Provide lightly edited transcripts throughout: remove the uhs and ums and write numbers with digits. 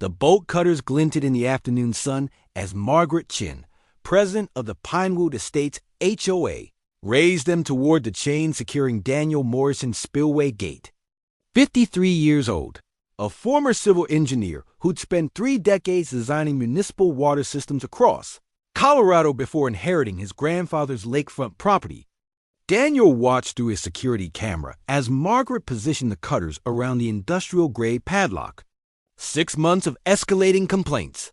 The bolt cutters glinted in the afternoon sun as Margaret Chin, president of the Pinewood Estates HOA, raised them toward the chain securing Daniel Morrison's Spillway gate. 53 years old, a former civil engineer who'd spent 3 decades designing municipal water systems across Colorado before inheriting his grandfather's lakefront property, Daniel watched through his security camera as Margaret positioned the cutters around the industrial-grade padlock. 6 months of escalating complaints.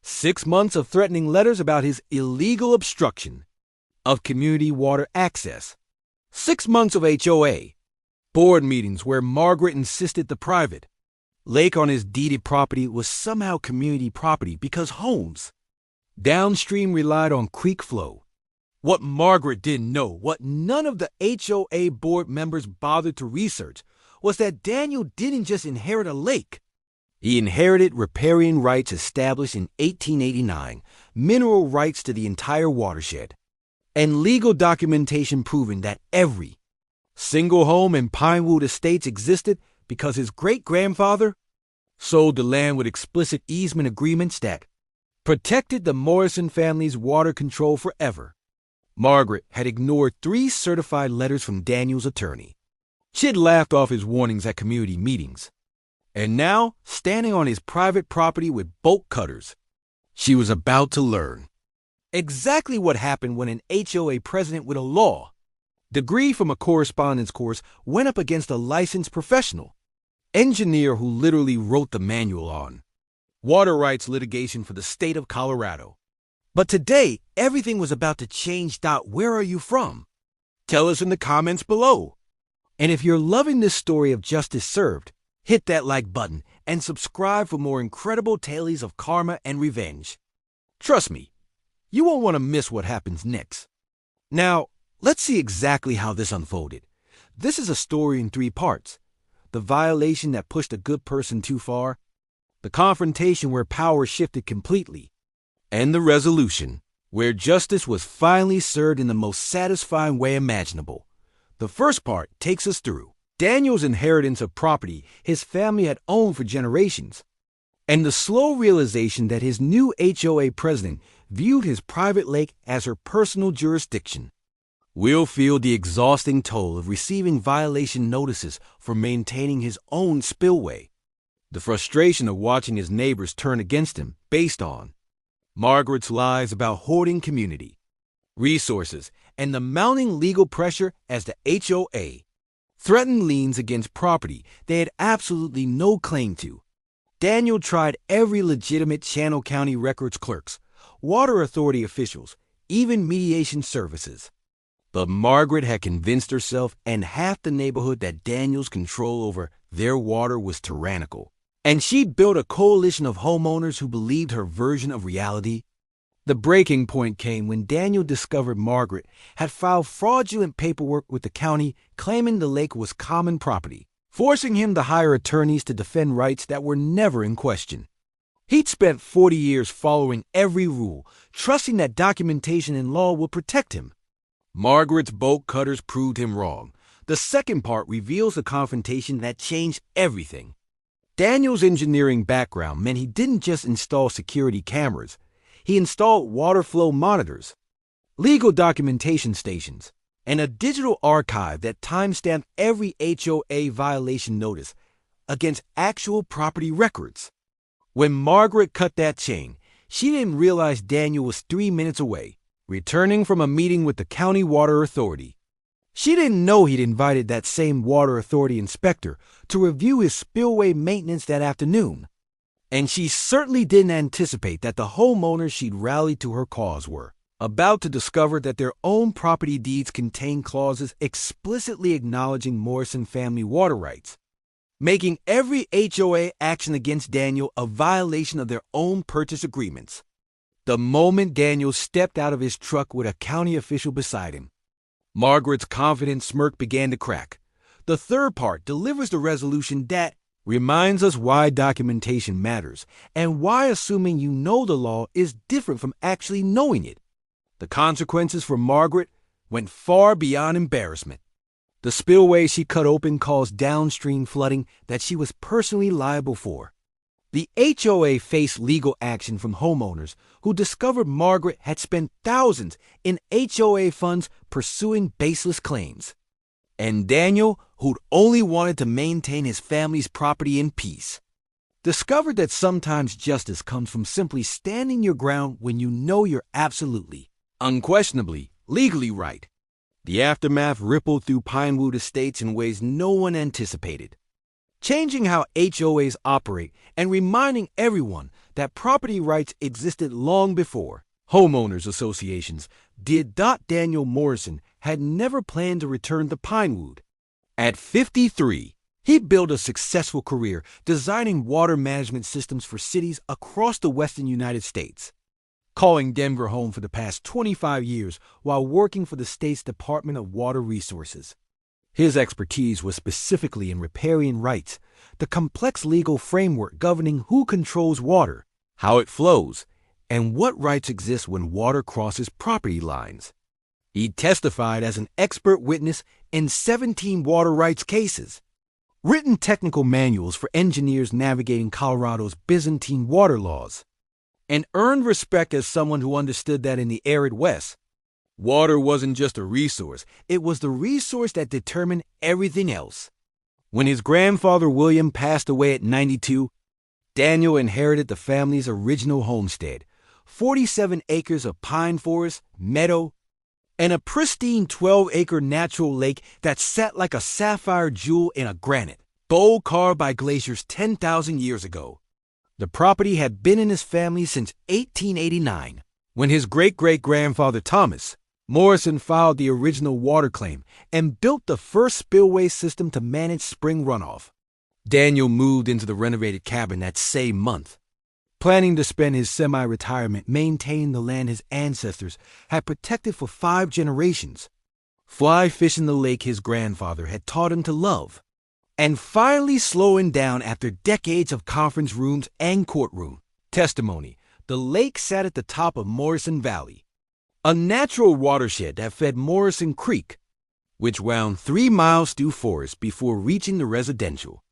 6 months of threatening letters about his illegal obstruction of community water access. 6 months of HOA board meetings where Margaret insisted the private lake on his deeded property was somehow community property because homes downstream relied on creek flow. What Margaret didn't know, what none of the HOA board members bothered to research, was that Daniel didn't just inherit a lake. He inherited riparian rights established in 1889, mineral rights to the entire watershed, and legal documentation proving that every single home in Pinewood Estates existed because his great-grandfather sold the land with explicit easement agreements that protected the Morrison family's water control forever. Margaret had ignored 3 certified letters from Daniel's attorney. She'd laughed off his warnings at community meetings. And now, standing on his private property with bolt cutters, she was about to learn exactly what happened when an HOA president with a law degree from a correspondence course went up against a licensed professional engineer who literally wrote the manual on water rights litigation for the state of Colorado. But today, everything was about to change. Where are you from? Tell us in the comments below. And if you're loving this story of justice served, hit that like button and subscribe for more incredible tales of karma and revenge. Trust me, you won't want to miss what happens next. Now, let's see exactly how this unfolded. This is a story in 3 parts. The violation that pushed a good person too far, the confrontation where power shifted completely, and the resolution where justice was finally served in the most satisfying way imaginable. The first part takes us through Daniel's inheritance of property his family had owned for generations, and the slow realization that his new HOA president viewed his private lake as her personal jurisdiction. We'll feel the exhausting toll of receiving violation notices for maintaining his own spillway, the frustration of watching his neighbors turn against him based on Margaret's lies about hoarding community resources, and the mounting legal pressure as the HOA threatened liens against property they had absolutely no claim to. Daniel tried every legitimate Channel County records clerks, water authority officials, even mediation services. But Margaret had convinced herself and half the neighborhood that Daniel's control over their water was tyrannical, and she'd built a coalition of homeowners who believed her version of reality. The breaking point came when Daniel discovered Margaret had filed fraudulent paperwork with the county claiming the lake was common property, forcing him to hire attorneys to defend rights that were never in question. He'd spent 40 years following every rule, trusting that documentation and law would protect him. Margaret's bolt cutters proved him wrong. The second part reveals the confrontation that changed everything. Daniel's engineering background meant he didn't just install security cameras. He installed water flow monitors, legal documentation stations, and a digital archive that timestamped every HOA violation notice against actual property records. When Margaret cut that chain, she didn't realize Daniel was 3 minutes away, returning from a meeting with the county water authority. She didn't know he'd invited that same water authority inspector to review his spillway maintenance that afternoon. And she certainly didn't anticipate that the homeowners she'd rallied to her cause were about to discover that their own property deeds contained clauses explicitly acknowledging Morrison family water rights, making every HOA action against Daniel a violation of their own purchase agreements. The moment Daniel stepped out of his truck with a county official beside him, Margaret's confident smirk began to crack. The third part delivers the resolution that reminds us why documentation matters and why assuming you know the law is different from actually knowing it. The consequences for Margaret went far beyond embarrassment. The spillway she cut open caused downstream flooding that she was personally liable for. The HOA faced legal action from homeowners who discovered Margaret had spent thousands in HOA funds pursuing baseless claims. And Daniel, who'd only wanted to maintain his family's property in peace, discovered that sometimes justice comes from simply standing your ground when you know you're absolutely, unquestionably, legally right. The aftermath rippled through Pinewood Estates in ways no one anticipated, changing how HOAs operate and reminding everyone that property rights existed long before homeowners associations did. Daniel Morrison had never planned to return to Pinewood. At 53, he built a successful career designing water management systems for cities across the western United States, calling Denver home for the past 25 years while working for the state's Department of Water Resources. His expertise was specifically in riparian rights, the complex legal framework governing who controls water, how it flows, and what rights exist when water crosses property lines. He testified as an expert witness in 17 water rights cases, written technical manuals for engineers navigating Colorado's Byzantine water laws, and earned respect as someone who understood that in the arid West, water wasn't just a resource, it was the resource that determined everything else. When his grandfather William passed away at 92, Daniel inherited the family's original homestead, 47 acres of pine forest, meadow, and a pristine 12-acre natural lake that sat like a sapphire jewel in a granite, bowl carved by glaciers 10,000 years ago. The property had been in his family since 1889, when his great-great-grandfather Thomas Morrison filed the original water claim and built the first spillway system to manage spring runoff. Daniel moved into the renovated cabin that same month, planning to spend his semi-retirement maintaining the land his ancestors had protected for 5 generations, fly fishing the lake his grandfather had taught him to love, and finally slowing down after decades of conference rooms and courtroom testimony. The lake sat at the top of Morrison Valley, a natural watershed that fed Morrison Creek, which wound 3 miles through forest before reaching the residential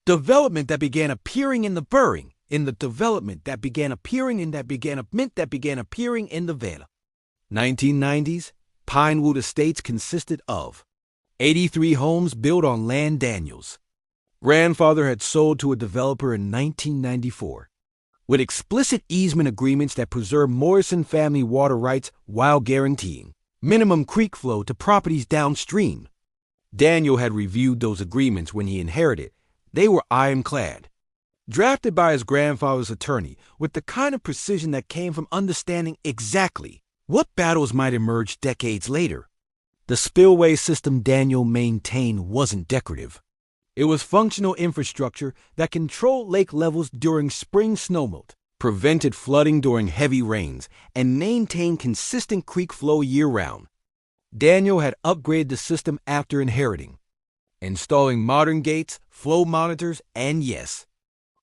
development that began appearing in the Burring, in the development that began appearing in the Vale. 1990s, Pinewood Estates consisted of 83 homes built on land Daniel's grandfather had sold to a developer in 1994, with explicit easement agreements that preserved Morrison family water rights while guaranteeing minimum creek flow to properties downstream. Daniel had reviewed those agreements when he inherited. They were ironclad, drafted by his grandfather's attorney with the kind of precision that came from understanding exactly what battles might emerge decades later. The spillway system Daniel maintained wasn't decorative. It was functional infrastructure that controlled lake levels during spring snowmelt, prevented flooding during heavy rains, and maintained consistent creek flow year-round. Daniel had upgraded the system after inheriting, installing modern gates, flow monitors, and yes,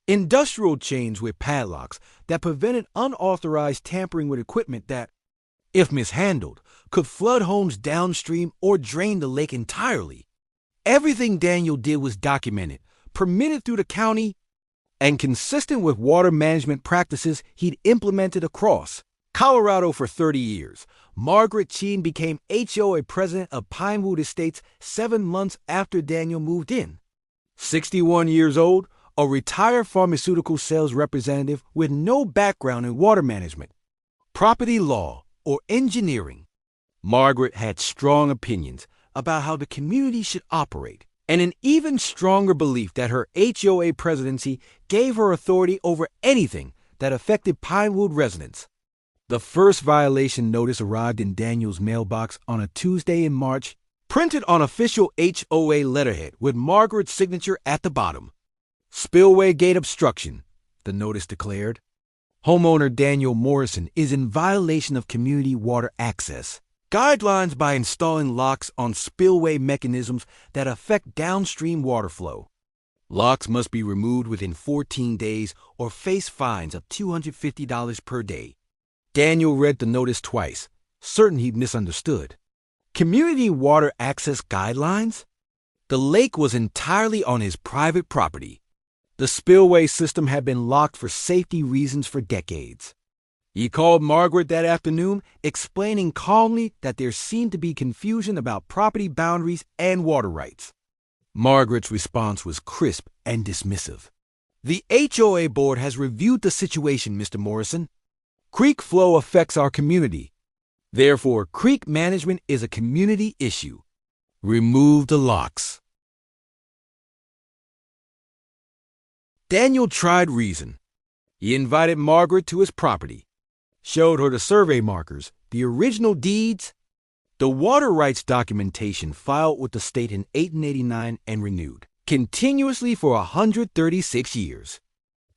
industrial chains with padlocks that prevented unauthorized tampering with equipment that, if mishandled, could flood homes downstream or drain the lake entirely. Everything Daniel did was documented, permitted through the county, and consistent with water management practices he'd implemented across Colorado for 30 years. Margaret Chien became HOA president of Pinewood Estates 7 months after Daniel moved in. 61 years old, a retired pharmaceutical sales representative with no background in water management, property law, or engineering, Margaret had strong opinions about how the community should operate, and an even stronger belief that her HOA presidency gave her authority over anything that affected Pinewood residents. The first violation notice arrived in Daniel's mailbox on a Tuesday in March, printed on official HOA letterhead with Margaret's signature at the bottom. Spillway gate obstruction, the notice declared. Homeowner Daniel Morrison is in violation of community water access guidelines by installing locks on spillway mechanisms that affect downstream water flow. Locks must be removed within 14 days or face fines of $250 per day. Daniel read the notice twice, certain he'd misunderstood. Community water access guidelines? The lake was entirely on his private property. The spillway system had been locked for safety reasons for decades. He called Margaret that afternoon, explaining calmly that there seemed to be confusion about property boundaries and water rights. Margaret's response was crisp and dismissive. "The HOA board has reviewed the situation, Mr. Morrison. Creek flow affects our community. Therefore, creek management is a community issue. Remove the locks." Daniel tried reason. He invited Margaret to his property, showed her the survey markers, the original deeds, the water rights documentation filed with the state in 1889 and renewed continuously for 136 years.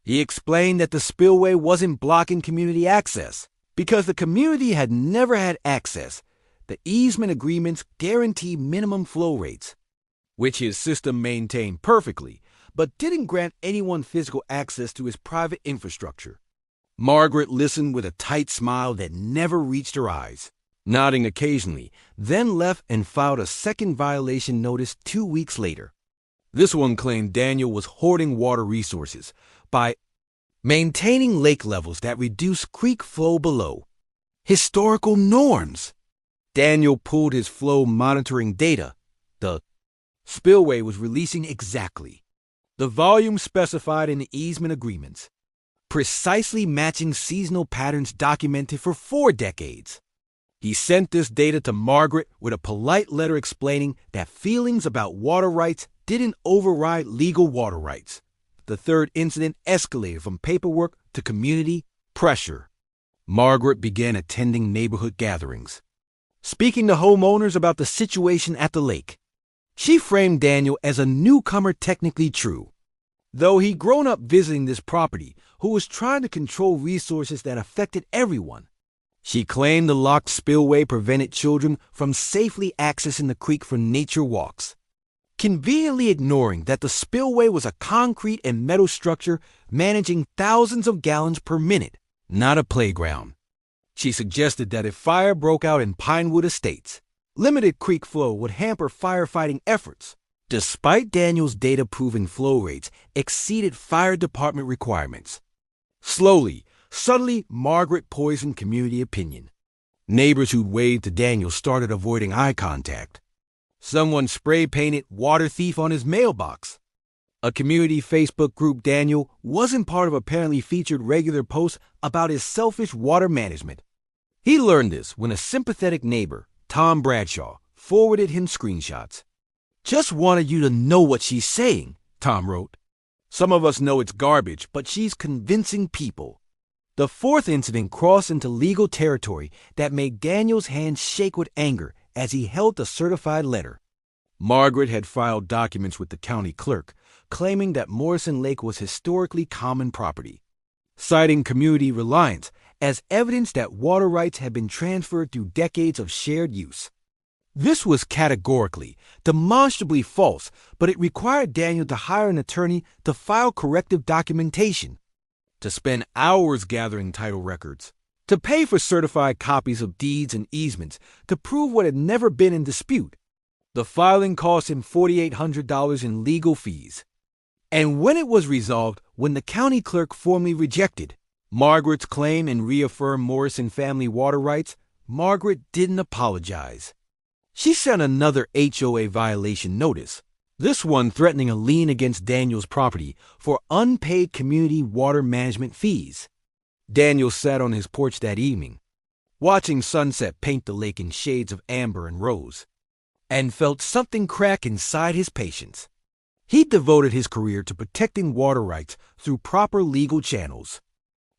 He explained that the spillway wasn't blocking community access because the community had never had access. The easement agreements guarantee minimum flow rates, which his system maintained perfectly, but didn't grant anyone physical access to his private infrastructure. Margaret listened with a tight smile that never reached her eyes, nodding occasionally, then left and filed a second violation notice 2 weeks later. This one claimed Daniel was hoarding water resources by maintaining lake levels that reduce creek flow below historical norms. Daniel pulled his flow monitoring data. The spillway was releasing exactly the volume specified in the easement agreements, precisely matching seasonal patterns documented for 4 decades. He sent this data to Margaret with a polite letter explaining that feelings about water rights didn't override legal water rights. The third incident escalated from paperwork to community pressure. Margaret began attending neighborhood gatherings, speaking to homeowners about the situation at the lake. She framed Daniel as a newcomer, technically true, though he'd grown up visiting this property, who was trying to control resources that affected everyone. She claimed the locked spillway prevented children from safely accessing the creek for nature walks, conveniently ignoring that the spillway was a concrete and metal structure managing thousands of gallons per minute, not a playground. She suggested that if fire broke out in Pinewood Estates, limited creek flow would hamper firefighting efforts, despite Daniel's data proving flow rates exceeded fire department requirements. Slowly, subtly, Margaret poisoned community opinion. Neighbors who'd waved to Daniel started avoiding eye contact. Someone spray-painted "water thief" on his mailbox. A community Facebook group Daniel wasn't part of apparently featured regular posts about his selfish water management. He learned this when a sympathetic neighbor, Tom Bradshaw, forwarded him screenshots. "Just wanted you to know what she's saying," Tom wrote. "Some of us know it's garbage, but she's convincing people." The fourth incident crossed into legal territory that made Daniel's hands shake with anger as he held the certified letter. Margaret had filed documents with the county clerk, claiming that Morrison Lake was historically common property, citing community reliance as evidence that water rights had been transferred through decades of shared use. This was categorically, demonstrably false, but it required Daniel to hire an attorney to file corrective documentation, to spend hours gathering title records, to pay for certified copies of deeds and easements to prove what had never been in dispute. The filing cost him $4,800 in legal fees. And when it was resolved, when the county clerk formally rejected Margaret's claim and reaffirmed Morrison family water rights, Margaret didn't apologize. She sent another HOA violation notice, this one threatening a lien against Daniel's property for unpaid community water management fees. Daniel sat on his porch that evening, watching sunset paint the lake in shades of amber and rose, and felt something crack inside his patience. He devoted his career to protecting water rights through proper legal channels.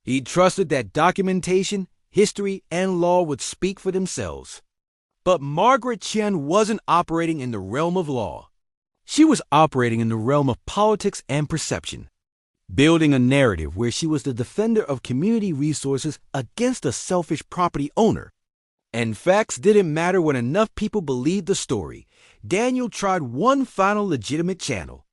He trusted that documentation, history, and law would speak for themselves. But Margaret Chen wasn't operating in the realm of law. She was operating in the realm of politics and perception, building a narrative where she was the defender of community resources against a selfish property owner. And facts didn't matter when enough people believed the story. Daniel tried one final legitimate channel.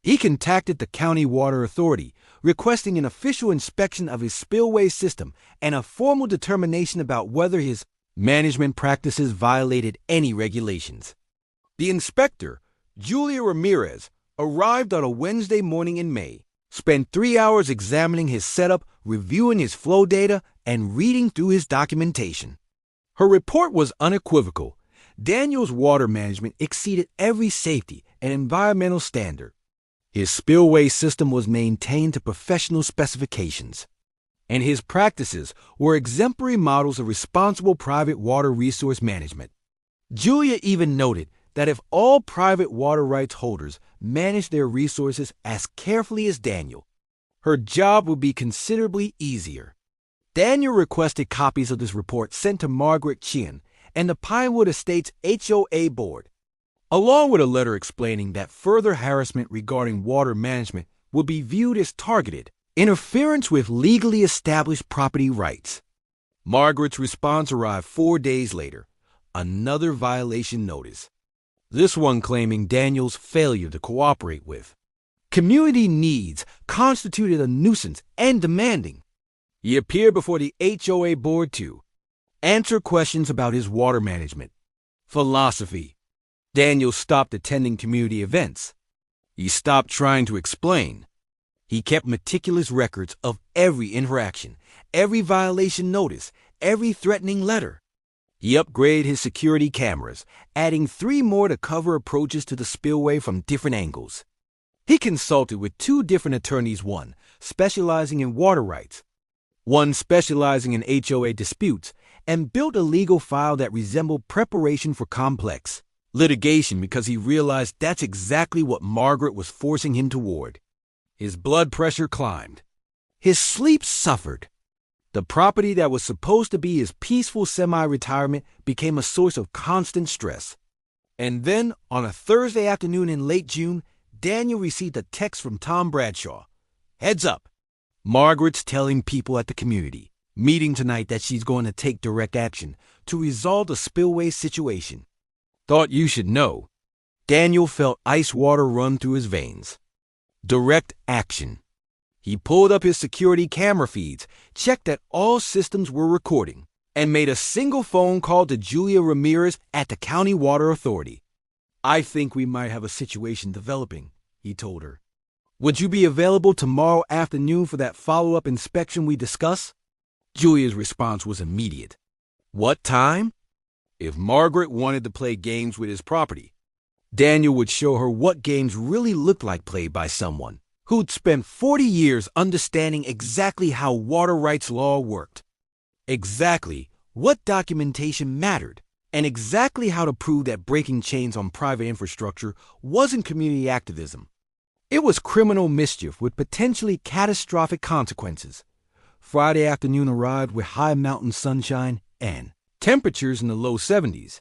He contacted the County Water Authority, requesting an official inspection of his spillway system and a formal determination about whether his management practices violated any regulations. The inspector, Julia Ramirez, arrived on a Wednesday morning in May, spent 3 hours examining his setup, reviewing his flow data, and reading through his documentation. Her report was unequivocal. Daniel's water management exceeded every safety and environmental standard. His spillway system was maintained to professional specifications, and his practices were exemplary models of responsible private water resource management. Julia even noted that if all private water rights holders managed their resources as carefully as Daniel, her job would be considerably easier. Daniel requested copies of this report sent to Margaret Chinn and the Pinewood Estates HOA board, along with a letter explaining that further harassment regarding water management would be viewed as targeted interference with legally established property rights. Margaret's response arrived 4 days later, another violation notice, this one claiming Daniel's failure to cooperate with community needs constituted a nuisance and demanding he appear before the HOA board to answer questions about his water management philosophy. Daniel stopped attending community events. He stopped trying to explain. He kept meticulous records of every interaction, every violation notice, every threatening letter. He upgraded his security cameras, adding 3 more to cover approaches to the spillway from different angles. He consulted with 2 different attorneys, one specializing in water rights, one specializing in HOA disputes, and built a legal file that resembled preparation for complex litigation because he realized that's exactly what Margaret was forcing him toward. His blood pressure climbed. His sleep suffered. The property that was supposed to be his peaceful semi-retirement became a source of constant stress. And then, on a Thursday afternoon in late June, Daniel received a text from Tom Bradshaw. Heads up. Margaret's telling people at the community meeting tonight that she's going to take direct action to resolve the spillway situation. Thought you should know. Daniel felt ice water run through his veins. Direct action. He pulled up his security camera feeds, checked that all systems were recording, and made a single phone call to Julia Ramirez at the County Water Authority. I think we might have a situation developing, he told her. Would you be available tomorrow afternoon for that follow-up inspection we discussed? Julia's response was immediate. What time? If Margaret wanted to play games with his property, Daniel would show her what games really looked like played by someone who'd spent 40 years understanding exactly how water rights law worked, exactly what documentation mattered, and exactly how to prove that breaking chains on private infrastructure wasn't community activism. It was criminal mischief with potentially catastrophic consequences. Friday afternoon arrived with high mountain sunshine and temperatures in the low 70s.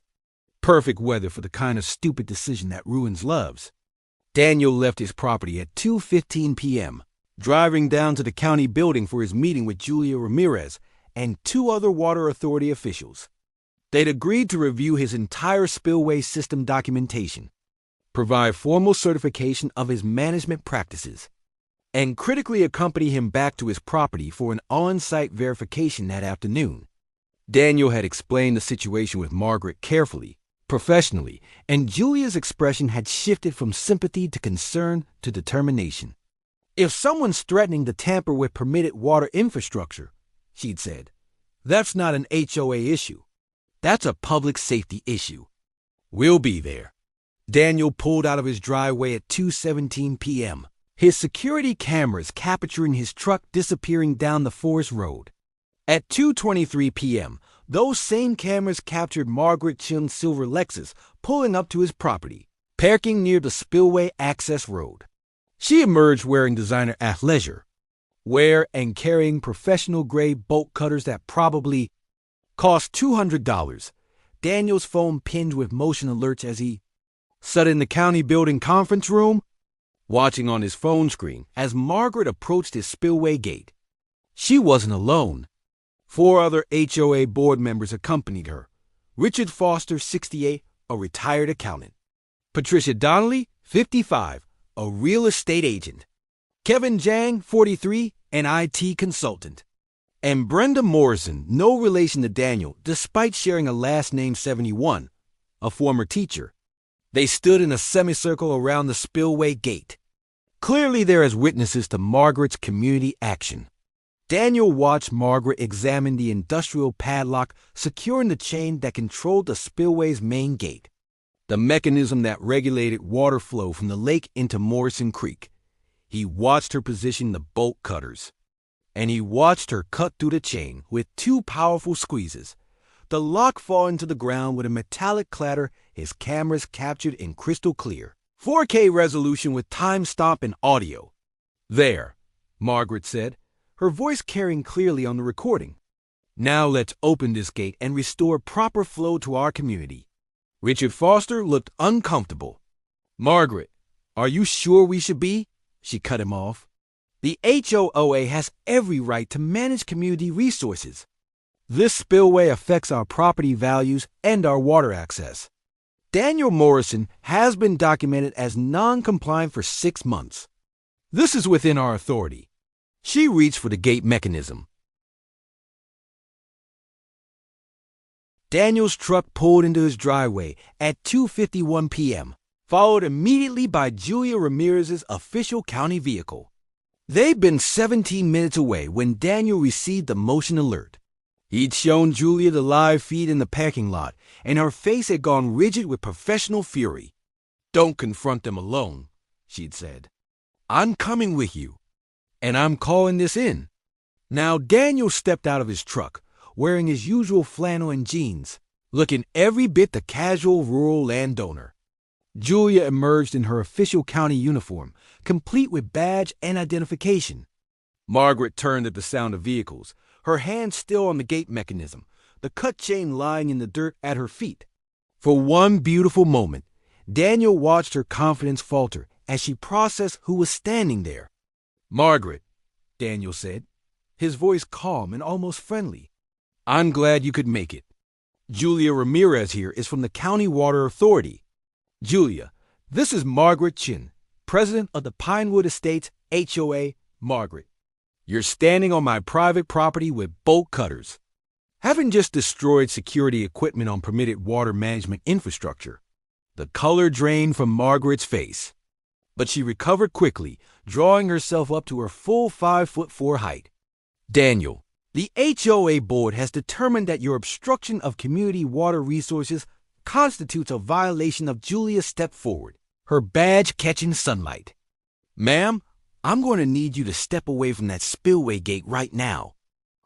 Perfect weather for the kind of stupid decision that ruins loves. Daniel left his property at 2:15 p.m., driving down to the county building for his meeting with Julia Ramirez and 2 other water authority officials. They'd agreed to review his entire spillway system documentation, provide formal certification of his management practices, and critically accompany him back to his property for an on-site verification that afternoon. Daniel had explained the situation with Margaret carefully, professionally, and Julia's expression had shifted from sympathy to concern to determination. If someone's threatening to tamper with permitted water infrastructure, she'd said, that's not an HOA issue. That's a public safety issue. We'll be there. Daniel pulled out of his driveway at 2:17 p.m., his security cameras capturing his truck disappearing down the forest road. At 2:23 p.m., those same cameras captured Margaret Chinn's silver Lexus pulling up to his property, parking near the Spillway access road. She emerged wearing designer athleisure, wear and carrying professional-grade bolt cutters that probably cost $200. Daniel's phone pinged with motion alerts as he sat in the county building conference room, watching on his phone screen as Margaret approached his spillway gate. She wasn't alone. 4 other HOA board members accompanied her. Richard Foster, 68, a retired accountant. Patricia Donnelly, 55, a real estate agent. Kevin Jang, 43, an IT consultant. And Brenda Morrison, no relation to Daniel, despite sharing a last name 71, a former teacher. They stood in a semicircle around the spillway gate. clearly there as witnesses to Margaret's community action. Daniel watched Margaret examine the industrial padlock securing the chain that controlled the spillway's main gate, the mechanism that regulated water flow from the lake into Morrison Creek. He watched her position the bolt cutters, and he watched her cut through the chain with 2 powerful squeezes, the lock falling to the ground with a metallic clatter his cameras captured in crystal clear 4K resolution with time-stamp and audio. "There," Margaret said, her voice carrying clearly on the recording. "Now let's open this gate and restore proper flow to our community." Richard Foster looked uncomfortable. "Margaret, are you sure we should be?" She cut him off. "The HOA has every right to manage community resources. This spillway affects our property values and our water access. Daniel Morrison has been documented as non-compliant for 6 months. This is within our authority." She reached for the gate mechanism. Daniel's truck pulled into his driveway at 2:51 p.m., followed immediately by Julia Ramirez's official county vehicle. They'd been 17 minutes away when Daniel received the motion alert. He'd shown Julia the live feed in the parking lot, and her face had gone rigid with professional fury. "Don't confront them alone," she'd said. "I'm coming with you, and I'm calling this in." Now Daniel stepped out of his truck, wearing his usual flannel and jeans, looking every bit the casual rural landowner. Julia emerged in her official county uniform, complete with badge and identification. Margaret turned at the sound of vehicles, her hand still on the gate mechanism, the cut chain lying in the dirt at her feet. For one beautiful moment, Daniel watched her confidence falter as she processed who was standing there. "Margaret," Daniel said, his voice calm and almost friendly, "I'm glad you could make it. Julia Ramirez here is from the County Water Authority. Julia, this is Margaret Chin, president of the Pinewood Estates HOA. Margaret, you're standing on my private property with bolt cutters. Having just destroyed security equipment on permitted water management infrastructure." The color drained from Margaret's face, but she recovered quickly, drawing herself up to her full 5'4" height. "Daniel, the HOA board has determined that your obstruction of community water resources constitutes a violation of Julia's step forward, her badge catching sunlight. Ma'am, I'm going to need you to step away from that spillway gate right now.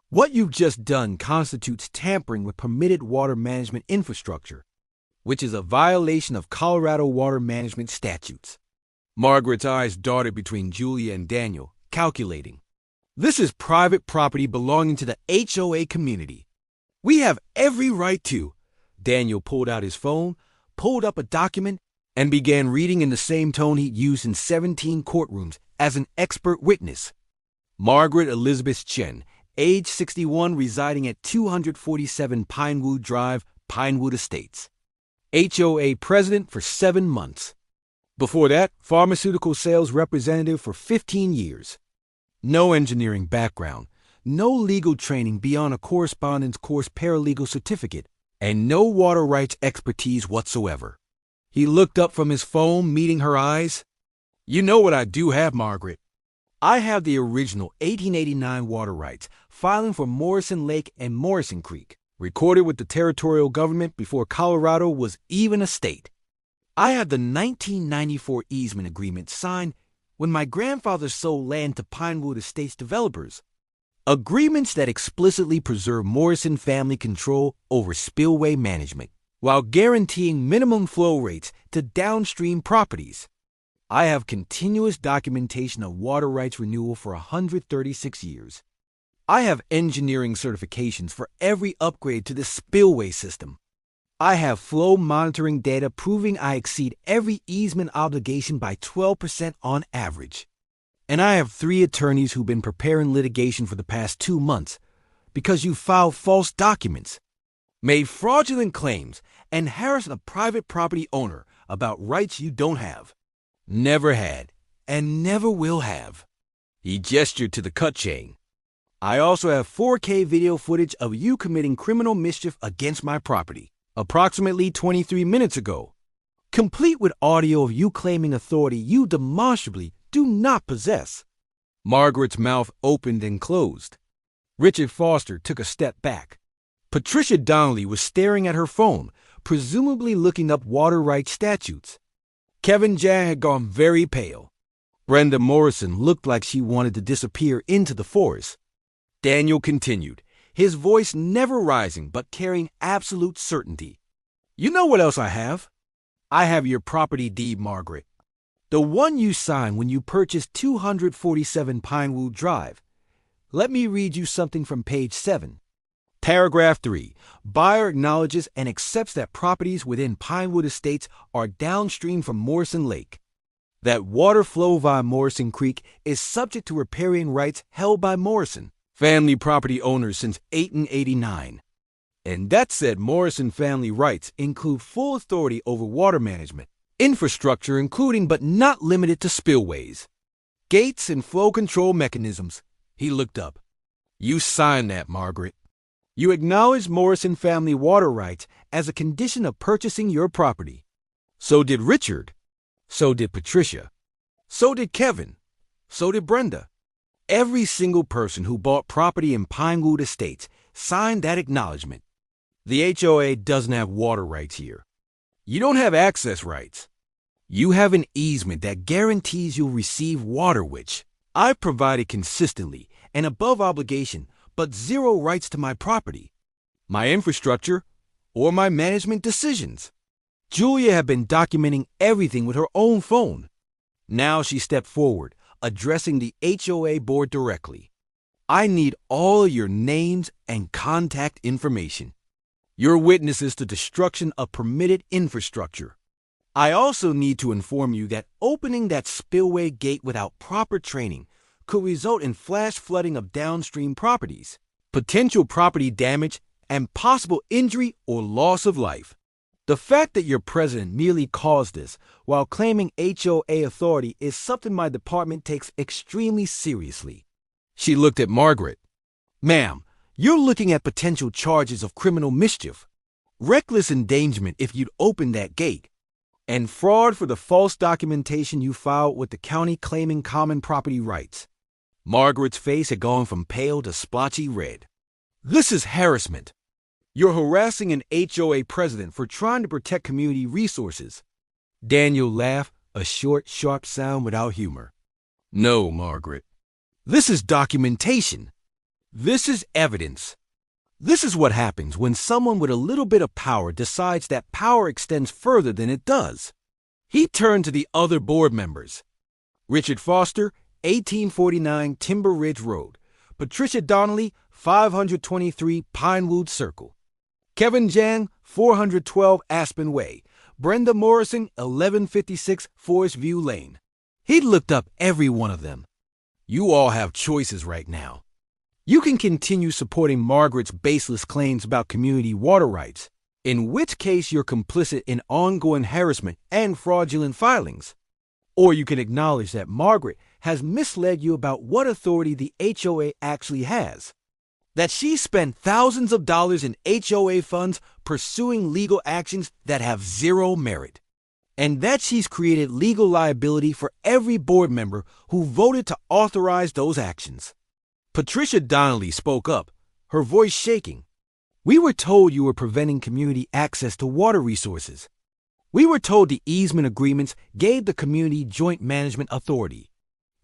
What you've just done constitutes tampering with permitted water management infrastructure, which is a violation of Colorado water management statutes." Margaret's eyes darted between Julia and Daniel, calculating. "This is private property belonging to the HOA community. We have every right to." Daniel pulled out his phone, pulled up a document, and began reading in the same tone he'd used in 17 courtrooms as an expert witness. Margaret Elizabeth Chen, age 61, residing at 247 Pinewood Drive, Pinewood Estates. HOA president for 7 months. Before that, pharmaceutical sales representative for 15 years. No engineering background, no legal training beyond a correspondence course paralegal certificate, and no water rights expertise whatsoever. He looked up from his phone, meeting her eyes. "You know what I do have, Margaret. I have the original 1889 water rights, filing for Morrison Lake and Morrison Creek, recorded with the territorial government before Colorado was even a state. I have the 1994 easement agreement signed when my grandfather sold land to Pinewood Estates developers. Agreements that explicitly preserve Morrison family control over spillway management, while guaranteeing minimum flow rates to downstream properties. I have continuous documentation of water rights renewal for 136 years. I have engineering certifications for every upgrade to the spillway system. I have flow monitoring data proving I exceed every easement obligation by 12% on average. And I have 3 attorneys who've been preparing litigation for the past 2 months because you filed false documents, made fraudulent claims, and harassed a private property owner about rights you don't have, never had, and never will have." He gestured to the cut chain. "I also have 4K video footage of you committing criminal mischief against my property approximately 23 minutes ago, complete with audio of you claiming authority you demonstrably do not possess. Margaret's mouth opened and closed. Richard Foster took a step back. Patricia Donnelly was staring at her phone, presumably looking up water rights statutes. Kevin Jan had gone very pale. Brenda Morrison looked like she wanted to disappear into the forest. Daniel continued, his voice never rising but carrying absolute certainty. You know what else I have? I have your property deed, Margaret. The one you signed when you purchased 247 Pinewood Drive. Let me read you something from page 7. Paragraph 3. Buyer acknowledges and accepts that properties within Pinewood Estates are downstream from Morrison Lake. That water flow via Morrison Creek is subject to riparian rights held by Morrison, family property owners since 1889. And that said, Morrison family rights include full authority over water management, infrastructure including but not limited to spillways, gates and flow control mechanisms. He looked up. You signed that, Margaret. You acknowledged Morrison family water rights as a condition of purchasing your property. So did Richard. So did Patricia. So did Kevin. So did Brenda. Every single person who bought property in Pinewood Estates signed that acknowledgement. The HOA doesn't have water rights here. You don't have access rights. You have an easement that guarantees you'll receive water which I've provided consistently and above obligation, but zero rights to my property, my infrastructure, or my management decisions. Julia had been documenting everything with her own phone. Now she stepped forward, addressing the HOA board directly. I need all your names and contact information. You're witnesses to destruction of permitted infrastructure. I also need to inform you that opening that spillway gate without proper training could result in flash flooding of downstream properties, potential property damage, and possible injury or loss of life. The fact that your president merely caused this while claiming HOA authority is something my department takes extremely seriously. She looked at Margaret. Ma'am, you're looking at potential charges of criminal mischief, reckless endangerment if you'd opened that gate, and fraud for the false documentation you filed with the county claiming common property rights. Margaret's face had gone from pale to splotchy red. This is harassment. You're harassing an HOA president for trying to protect community resources. Daniel laughed, a short, sharp sound without humor. No, Margaret. This is documentation. This is evidence. This is what happens when someone with a little bit of power decides that power extends further than it does. He turned to the other board members. Richard Foster, 1849 Timber Ridge Road. Patricia Donnelly, 523 Pinewood Circle. Kevin Jang, 412 Aspen Way. Brenda Morrison, 1156 Forest View Lane. He'd looked up every one of them. You all have choices right now. You can continue supporting Margaret's baseless claims about community water rights, in which case you're complicit in ongoing harassment and fraudulent filings. Or you can acknowledge that Margaret has misled you about what authority the HOA actually has. That she spent thousands of dollars in HOA funds pursuing legal actions that have zero merit. And that she's created legal liability for every board member who voted to authorize those actions. Patricia Donnelly spoke up, her voice shaking. We were told you were preventing community access to water resources. We were told the easement agreements gave the community joint management authority.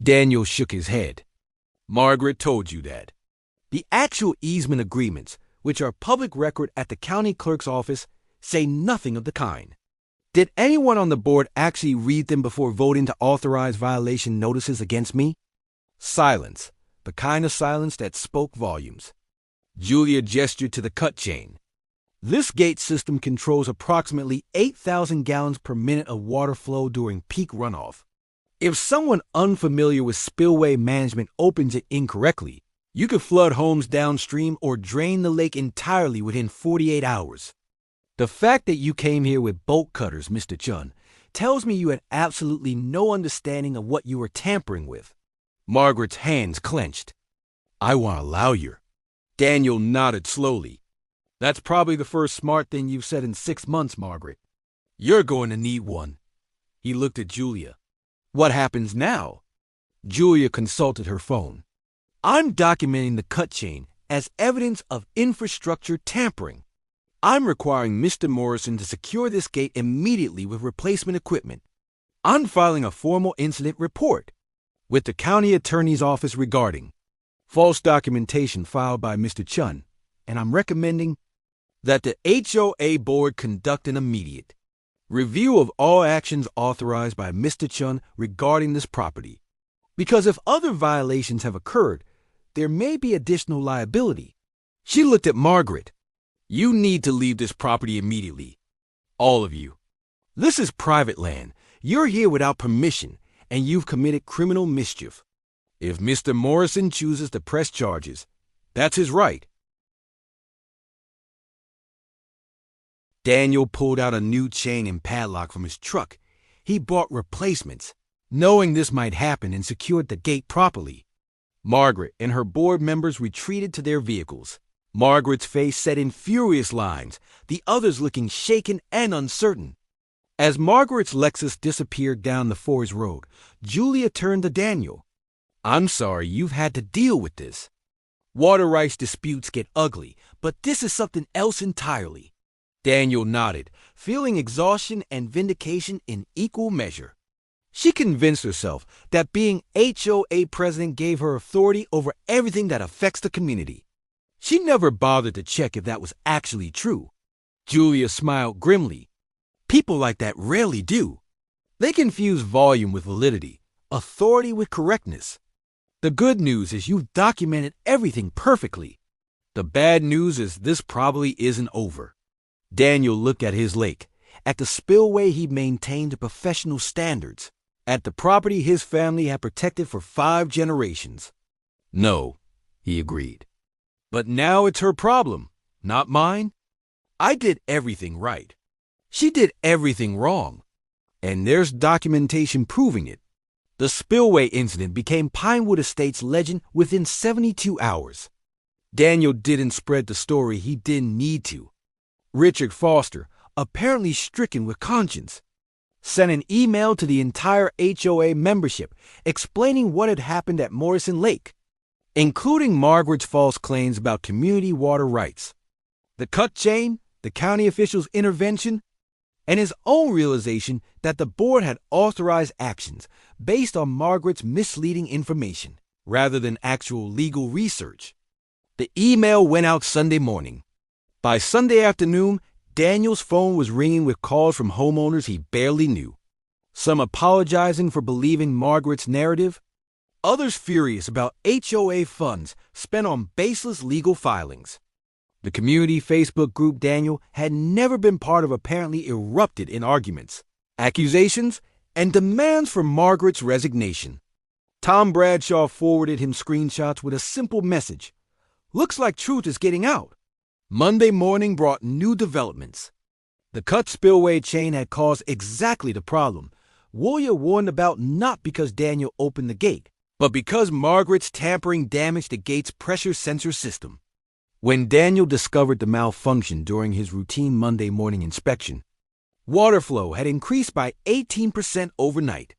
Daniel shook his head. Margaret told you that. The actual easement agreements, which are public record at the county clerk's office, say nothing of the kind. Did anyone on the board actually read them before voting to authorize violation notices against me? Silence, the kind of silence that spoke volumes. Julia gestured to the cut chain. This gate system controls approximately 8,000 gallons per minute of water flow during peak runoff. If someone unfamiliar with spillway management opens it incorrectly, you could flood homes downstream or drain the lake entirely within 48 hours. The fact that you came here with bolt cutters, Mr. Chun, tells me you had absolutely no understanding of what you were tampering with. Margaret's hands clenched. I want a lawyer. Daniel nodded slowly. That's probably the first smart thing you've said in 6 months, Margaret. You're going to need one. He looked at Julia. What happens now? Julia consulted her phone. I'm documenting the cut chain as evidence of infrastructure tampering. I'm requiring Mr. Morrison to secure this gate immediately with replacement equipment. I'm filing a formal incident report with the county attorney's office regarding false documentation filed by Mr. Chun, and I'm recommending that the HOA board conduct an immediate review of all actions authorized by Mr. Chun regarding this property. Because if other violations have occurred, there may be additional liability. She looked at Margaret. You need to leave this property immediately. All of you. This is private land. You're here without permission, and you've committed criminal mischief. If Mr. Morrison chooses to press charges, that's his right. Daniel pulled out a new chain and padlock from his truck. He bought replacements, knowing this might happen, and secured the gate properly. Margaret and her board members retreated to their vehicles. Margaret's face set in furious lines, the others looking shaken and uncertain. As Margaret's Lexus disappeared down the forest road, Julia turned to Daniel. I'm sorry you've had to deal with this. Water rights disputes get ugly, but this is something else entirely. Daniel nodded, feeling exhaustion and vindication in equal measure. She convinced herself that being HOA president gave her authority over everything that affects the community. She never bothered to check if that was actually true. Julia smiled grimly. People like that rarely do. They confuse volume with validity, authority with correctness. The good news is you've documented everything perfectly. The bad news is this probably isn't over. Daniel looked at his lake, at the spillway he maintained to professional standards, at the property his family had protected for 5 generations. No, he agreed. But now it's her problem, not mine. I did everything right. She did everything wrong. And there's documentation proving it. The Spillway incident became Pinewood Estates' legend within 72 hours. Daniel didn't spread the story he didn't need to. Richard Foster, apparently stricken with conscience, sent an email to the entire HOA membership explaining what had happened at Morrison Lake, including Margaret's false claims about community water rights, the cut chain, the county officials' intervention, and his own realization that the board had authorized actions based on Margaret's misleading information rather than actual legal research. The email went out Sunday morning. By Sunday afternoon, Daniel's phone was ringing with calls from homeowners he barely knew. Some apologizing for believing Margaret's narrative, others furious about HOA funds spent on baseless legal filings. The community Facebook group Daniel had never been part of apparently erupted in arguments, accusations, and demands for Margaret's resignation. Tom Bradshaw forwarded him screenshots with a simple message. Looks like truth is getting out. Monday morning brought new developments. The cut spillway chain had caused exactly the problem Julia warned about, not because Daniel opened the gate, but because Margaret's tampering damaged the gate's pressure sensor system. When Daniel discovered the malfunction during his routine Monday morning inspection, water flow had increased by 18% overnight,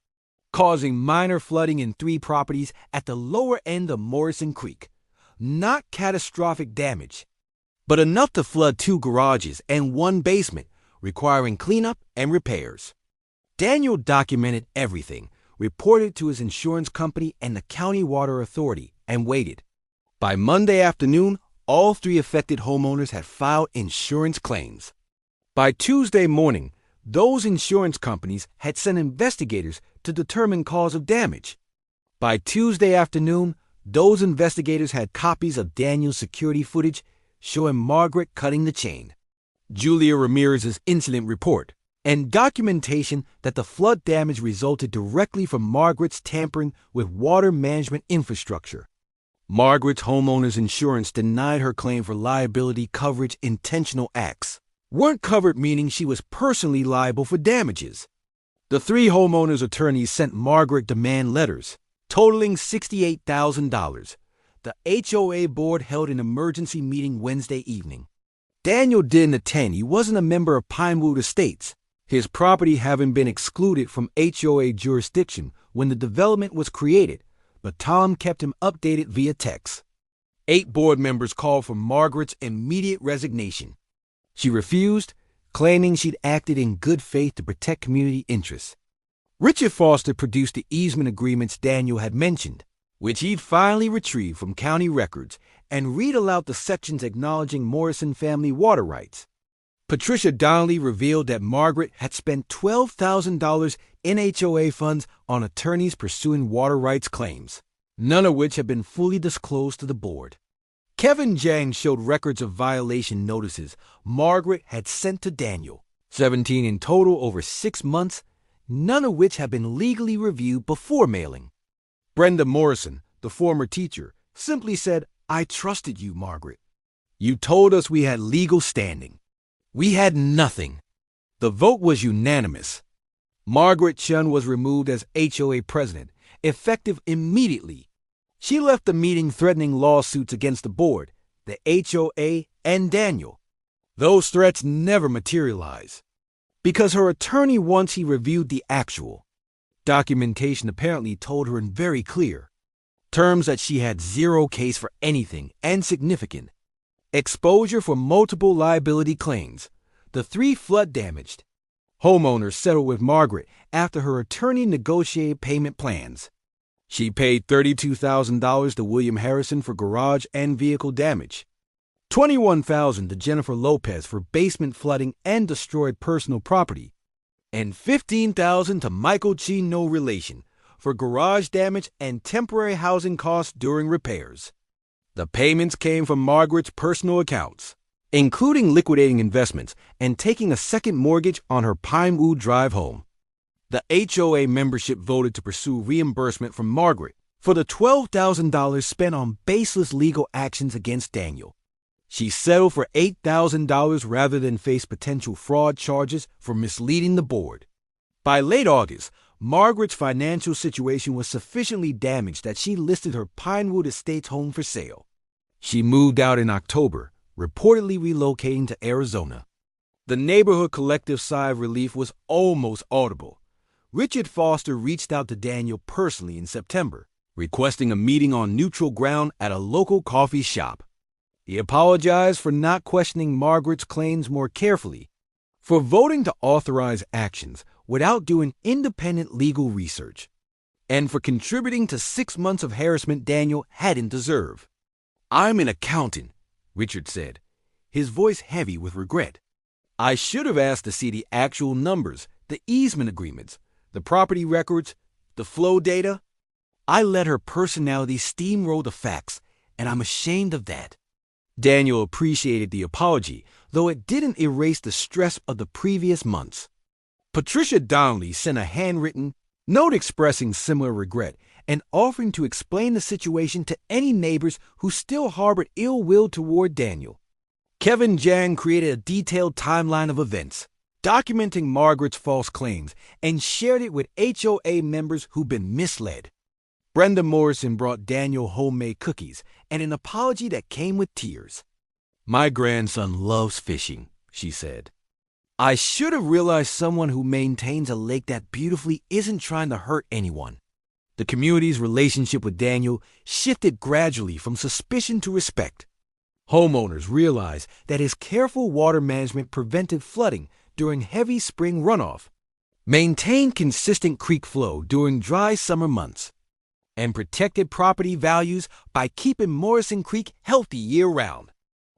causing minor flooding in 3 properties at the lower end of Morrison Creek. Not catastrophic damage, but enough to flood 2 garages and 1 basement, requiring cleanup and repairs. Daniel documented everything, reported to his insurance company and the county water authority, and waited. By Monday afternoon, all 3 affected homeowners had filed insurance claims. By Tuesday morning, those insurance companies had sent investigators to determine cause of damage. By Tuesday afternoon, those investigators had copies of Daniel's security footage showing Margaret cutting the chain, Julia Ramirez's incident report, and documentation that the flood damage resulted directly from Margaret's tampering with water management infrastructure. Margaret's homeowner's insurance denied her claim for liability coverage. Intentional acts weren't covered, meaning she was personally liable for damages. The 3 homeowners' attorneys sent Margaret demand letters, totaling $68,000. The HOA board held an emergency meeting Wednesday evening. Daniel didn't attend. He wasn't a member of Pinewood Estates, his property having been excluded from HOA jurisdiction when the development was created, but Tom kept him updated via text. 8 board members called for Margaret's immediate resignation. She refused, claiming she'd acted in good faith to protect community interests. Richard Foster produced the easement agreements Daniel had mentioned, which he'd finally retrieved from county records, and read aloud the sections acknowledging Morrison family water rights. Patricia Donnelly revealed that Margaret had spent $12,000 in HOA funds on attorneys pursuing water rights claims, none of which had been fully disclosed to the board. Kevin Jang showed records of violation notices Margaret had sent to Daniel, 17 in total over 6 months, none of which had been legally reviewed before mailing. Brenda Morrison, the former teacher, simply said, "I trusted you, Margaret. You told us we had legal standing. We had nothing." The vote was unanimous. Margaret Chun was removed as HOA president, effective immediately. She left the meeting threatening lawsuits against the board, the HOA, and Daniel. Those threats never materialized, because her attorney, once he reviewed the actual documentation, apparently told her in very clear terms that she had zero case for anything and significant exposure for multiple liability claims. The 3 flood-damaged homeowners settled with Margaret after her attorney negotiated payment plans. She paid $32,000 to William Harrison for garage and vehicle damage, $21,000 to Jennifer Lopez for basement flooding and destroyed personal property, and $15,000 to Michael Chi No Relation for garage damage and temporary housing costs during repairs. The payments came from Margaret's personal accounts, including liquidating investments and taking a second mortgage on her Pinewood Drive home. The HOA membership voted to pursue reimbursement from Margaret for the $12,000 spent on baseless legal actions against Daniel. She settled for $8,000 rather than face potential fraud charges for misleading the board. By late August, Margaret's financial situation was sufficiently damaged that she listed her Pinewood Estates home for sale. She moved out in October, reportedly relocating to Arizona. The neighborhood collective sigh of relief was almost audible. Richard Foster reached out to Daniel personally in September, requesting a meeting on neutral ground at a local coffee shop. He apologized for not questioning Margaret's claims more carefully, for voting to authorize actions without doing independent legal research, and for contributing to 6 months of harassment Daniel hadn't deserved. "I'm an accountant," Richard said, his voice heavy with regret. "I should have asked to see the actual numbers, the easement agreements, the property records, the flow data. I let her personality steamroll the facts, and I'm ashamed of that." Daniel appreciated the apology, though it didn't erase the stress of the previous months. Patricia Donnelly sent a handwritten note expressing similar regret and offering to explain the situation to any neighbors who still harbored ill will toward Daniel. Kevin Jang created a detailed timeline of events, documenting Margaret's false claims, and shared it with HOA members who'd been misled. Brenda Morrison brought Daniel homemade cookies and an apology that came with tears. "My grandson loves fishing," she said. "I should have realized someone who maintains a lake that beautifully isn't trying to hurt anyone." The community's relationship with Daniel shifted gradually from suspicion to respect. Homeowners realized that his careful water management prevented flooding during heavy spring runoff, maintained consistent creek flow during dry summer months, and protected property values by keeping Morrison Creek healthy year-round.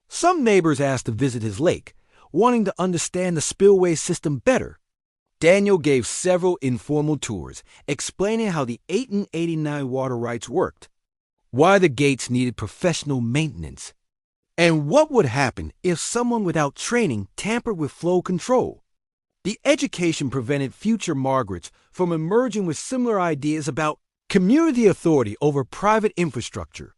Some neighbors asked to visit his lake, wanting to understand the spillway system better. Daniel gave several informal tours, explaining how the 8 and 89 water rights worked, why the gates needed professional maintenance, and what would happen if someone without training tampered with flow control. The education prevented future Margarets from emerging with similar ideas about community authority over private infrastructure.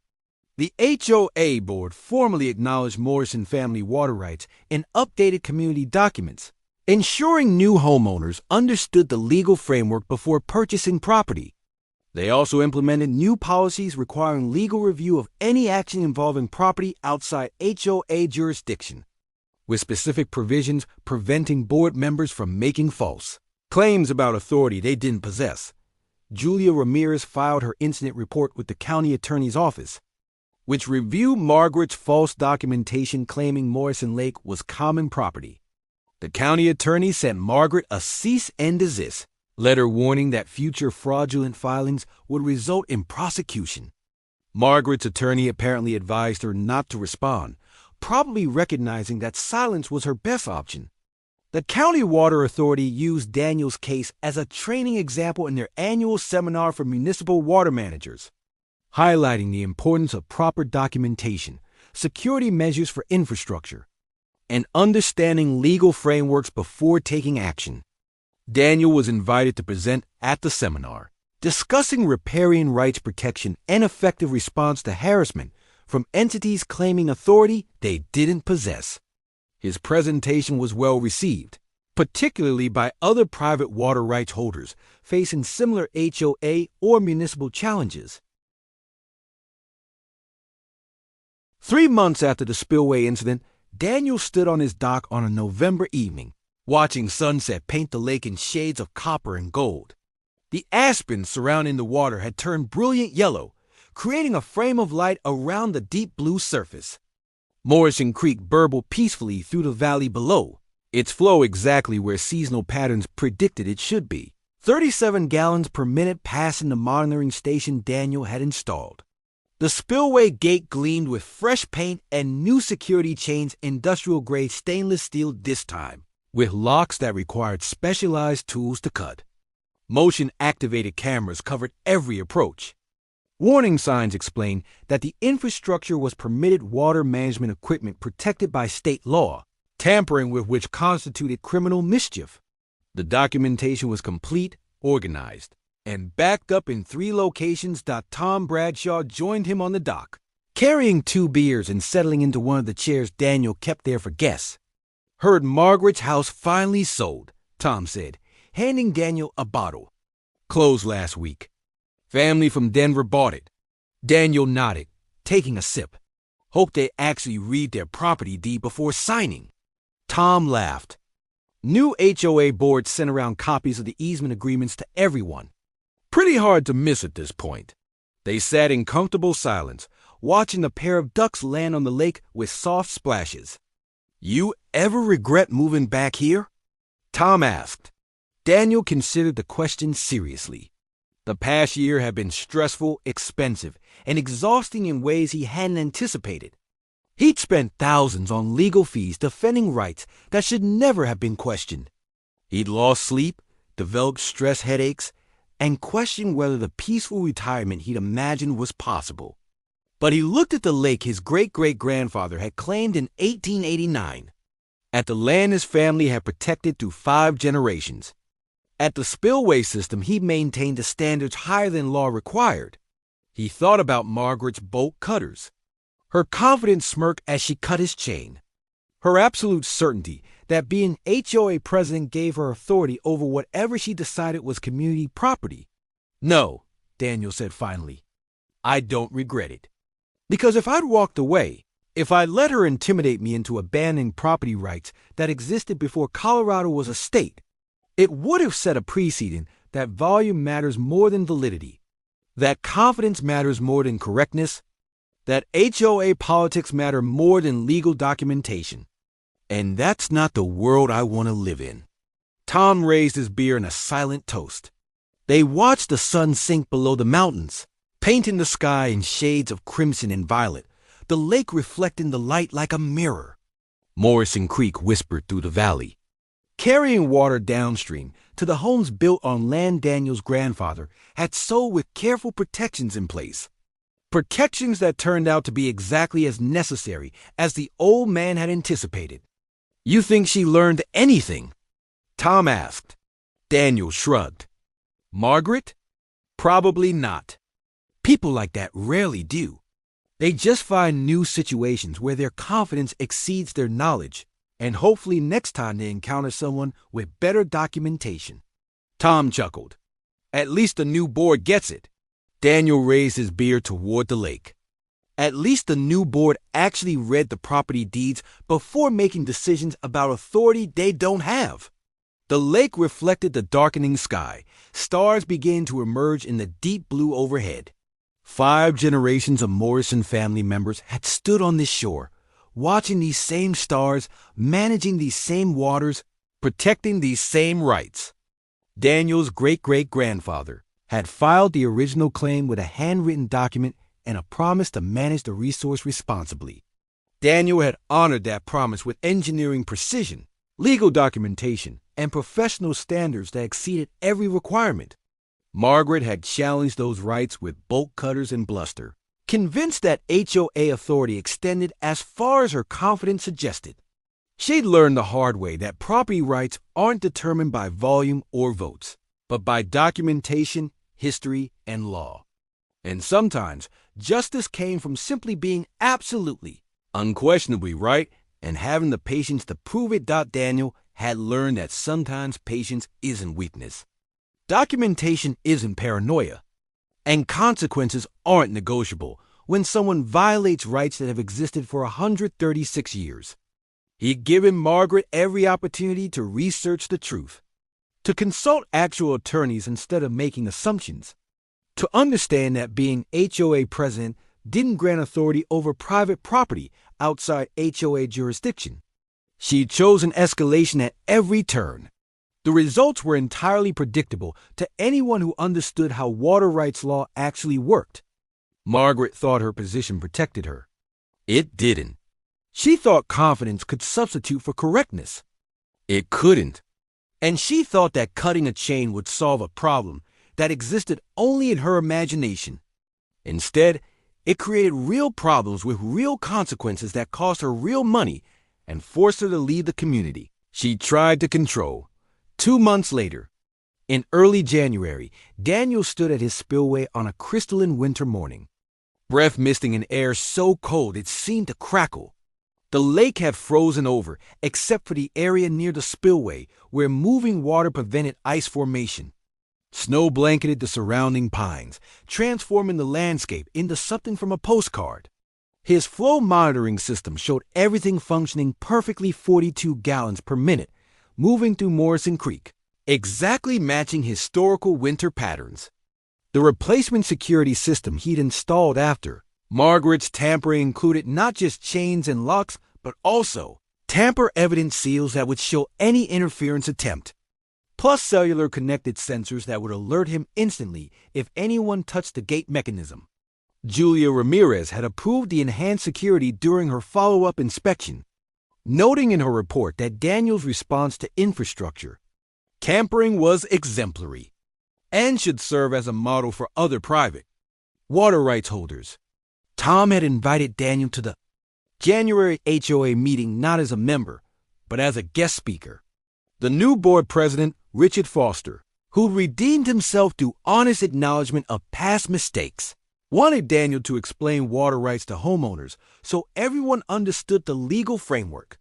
The HOA board formally acknowledged Morrison family water rights in updated community documents, ensuring new homeowners understood the legal framework before purchasing property. They also implemented new policies requiring legal review of any action involving property outside HOA jurisdiction, with specific provisions preventing board members from making false claims about authority they didn't possess. Julia Ramirez filed her incident report with the county attorney's office, which reviewed Margaret's false documentation claiming Morrison Lake was common property. The county attorney sent Margaret a cease and desist letter warning that future fraudulent filings would result in prosecution. Margaret's attorney apparently advised her not to respond, probably recognizing that silence was her best option. The County Water Authority used Daniel's case as a training example in their annual seminar for municipal water managers, highlighting the importance of proper documentation, security measures for infrastructure, and understanding legal frameworks before taking action. Daniel was invited to present at the seminar, discussing riparian rights protection and effective response to harassment from entities claiming authority they didn't possess. His presentation was well received, particularly by other private water rights holders facing similar HOA or municipal challenges. 3 months after the Spillway incident, Daniel stood on his dock on a November evening, watching sunset paint the lake in shades of copper and gold. The aspens surrounding the water had turned brilliant yellow, creating a frame of light around the deep blue surface. Morrison Creek burbled peacefully through the valley below, its flow exactly where seasonal patterns predicted it should be. 37 gallons per minute passing the monitoring station Daniel had installed. The Spillway gate gleamed with fresh paint and new security chains, industrial-grade stainless steel this time, with locks that required specialized tools to cut. Motion-activated cameras covered every approach. Warning signs explained that the infrastructure was permitted water management equipment protected by state law, tampering with which constituted criminal mischief. The documentation was complete, organized, and backed up in 3 locations. Tom Bradshaw joined him on the dock, carrying 2 beers and settling into one of the chairs Daniel kept there for guests. "Heard Margaret's house finally sold," Tom said, handing Daniel a bottle. "Closed last week. Family from Denver bought it." Daniel nodded, taking a sip. "Hope they actually read their property deed before signing." Tom laughed. New HOA boards sent around copies of the easement agreements to everyone. Pretty hard to miss at this point. They sat in comfortable silence, watching a pair of ducks land on the lake with soft splashes. "You ever regret moving back here?" Tom asked. Daniel considered the question seriously. The past year had been stressful, expensive, and exhausting in ways he hadn't anticipated. He'd spent thousands on legal fees defending rights that should never have been questioned. He'd lost sleep, developed stress headaches, and questioned whether the peaceful retirement he'd imagined was possible. But he looked at the lake his great-great-grandfather had claimed in 1889, at the land his family had protected through 5 generations. At the Spillway system, he maintained the standards higher than law required. He thought about Margaret's bolt cutters, her confident smirk as she cut his chain, her absolute certainty that being HOA president gave her authority over whatever she decided was community property. "No," Daniel said finally, "I don't regret it. Because if I'd walked away, if I'd let her intimidate me into abandoning property rights that existed before Colorado was a state, it would have set a precedent that volume matters more than validity, that confidence matters more than correctness, that HOA politics matter more than legal documentation. And that's not the world I want to live in." Tom raised his beer in a silent toast. They watched the sun sink below the mountains, painting the sky in shades of crimson and violet, the lake reflecting the light like a mirror. Morrison Creek whispered through the valley, carrying water downstream to the homes built on land Daniel's grandfather had sold with careful protections in place. Protections that turned out to be exactly as necessary as the old man had anticipated. "You think she learned anything?" Tom asked. Daniel shrugged. "Margaret? Probably not. People like that rarely do. They just find new situations where their confidence exceeds their knowledge, and hopefully next time they encounter someone with better documentation." Tom chuckled. "At least the new board gets it." Daniel raised his beer toward the lake. "At least the new board actually read the property deeds before making decisions about authority they don't have." The lake reflected the darkening sky. Stars began to emerge in the deep blue overhead. 5 generations of Morrison family members had stood on this shore, watching these same stars, managing these same waters, protecting these same rights. Daniel's great-great-grandfather had filed the original claim with a handwritten document and a promise to manage the resource responsibly. Daniel had honored that promise with engineering precision, legal documentation, and professional standards that exceeded every requirement. Margaret had challenged those rights with bolt cutters and bluster, convinced that HOA authority extended as far as her confidence suggested. She'd learned the hard way that property rights aren't determined by volume or votes, but by documentation, history, and law. And sometimes, justice came from simply being absolutely, unquestionably right and having the patience to prove it. Daniel had learned that sometimes patience isn't weakness. Documentation isn't paranoia. And consequences aren't negotiable when someone violates rights that have existed for 136 years. He'd given Margaret every opportunity to research the truth, to consult actual attorneys instead of making assumptions, to understand that being HOA president didn't grant authority over private property outside HOA jurisdiction. She'd chosen escalation at every turn. The results were entirely predictable to anyone who understood how water rights law actually worked. Margaret thought her position protected her. It didn't. She thought confidence could substitute for correctness. It couldn't. And she thought that cutting a chain would solve a problem that existed only in her imagination. Instead, it created real problems with real consequences that cost her real money and forced her to leave the community she tried to control. 2 months later, in early January, Daniel stood at his spillway on a crystalline winter morning, breath misting in air so cold it seemed to crackle. The lake had frozen over, except for the area near the spillway, where moving water prevented ice formation. Snow blanketed the surrounding pines, transforming the landscape into something from a postcard. His flow monitoring system showed everything functioning perfectly 42 gallons per minute, moving through Morrison Creek, exactly matching historical winter patterns. The replacement security system he'd installed after Margaret's tampering included not just chains and locks, but also tamper-evident seals that would show any interference attempt, plus cellular-connected sensors that would alert him instantly if anyone touched the gate mechanism. Julia Ramirez had approved the enhanced security during her follow-up inspection, noting in her report that Daniel's response to infrastructure tampering was exemplary and should serve as a model for other private water rights holders. Tom had invited Daniel to the January HOA meeting not as a member, but as a guest speaker. The new board president, Richard Foster, who redeemed himself through honest acknowledgement of past mistakes, wanted Daniel to explain water rights to homeowners so everyone understood the legal framework.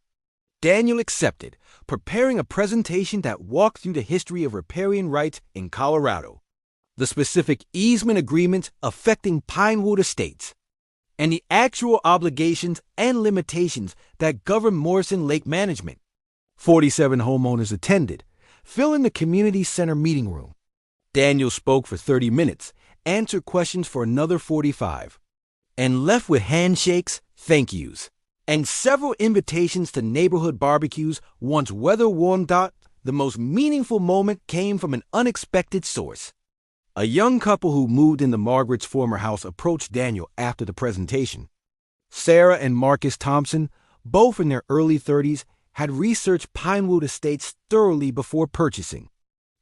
Daniel accepted, preparing a presentation that walked through the history of riparian rights in Colorado, the specific easement agreements affecting Pinewood Estates, and the actual obligations and limitations that govern Morrison Lake management. 47 homeowners attended, filling the community center meeting room. Daniel spoke for 30 minutes, answered questions for another 45, and left with handshakes, thank yous, and several invitations to neighborhood barbecues once weather warmed out. The most meaningful moment came from an unexpected source. A young couple who moved into Margaret's former house approached Daniel after the presentation. Sarah and Marcus Thompson, both in their early 30s, had researched Pinewood Estates thoroughly before purchasing.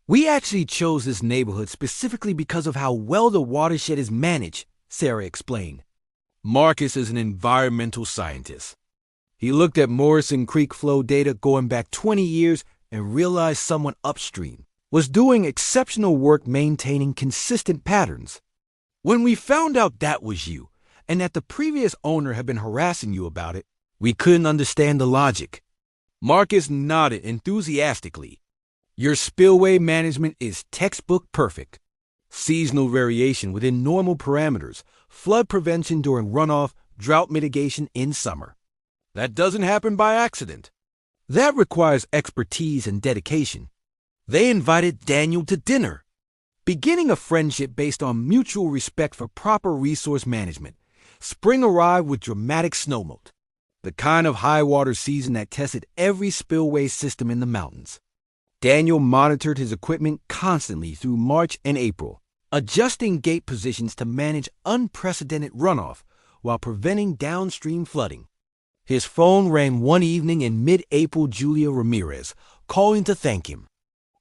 "We actually chose this neighborhood specifically because of how well the watershed is managed," Sarah explained. Marcus is an environmental scientist. He looked at Morrison Creek flow data going back 20 years and realized someone upstream was doing exceptional work maintaining consistent patterns. "When we found out that was you, and that the previous owner had been harassing you about it, we couldn't understand the logic." Marcus nodded enthusiastically. "Your spillway management is textbook perfect. Seasonal variation within normal parameters, flood prevention during runoff, drought mitigation in summer. That doesn't happen by accident. That requires expertise and dedication. They invited Daniel to dinner, beginning a friendship based on mutual respect for proper resource management. Spring arrived with dramatic snowmelt, the kind of high water season that tested every spillway system in the mountains. Daniel monitored his equipment constantly through March and April, adjusting gate positions to manage unprecedented runoff while preventing downstream flooding. His phone rang one evening in mid-April. Julia Ramirez, calling to thank him.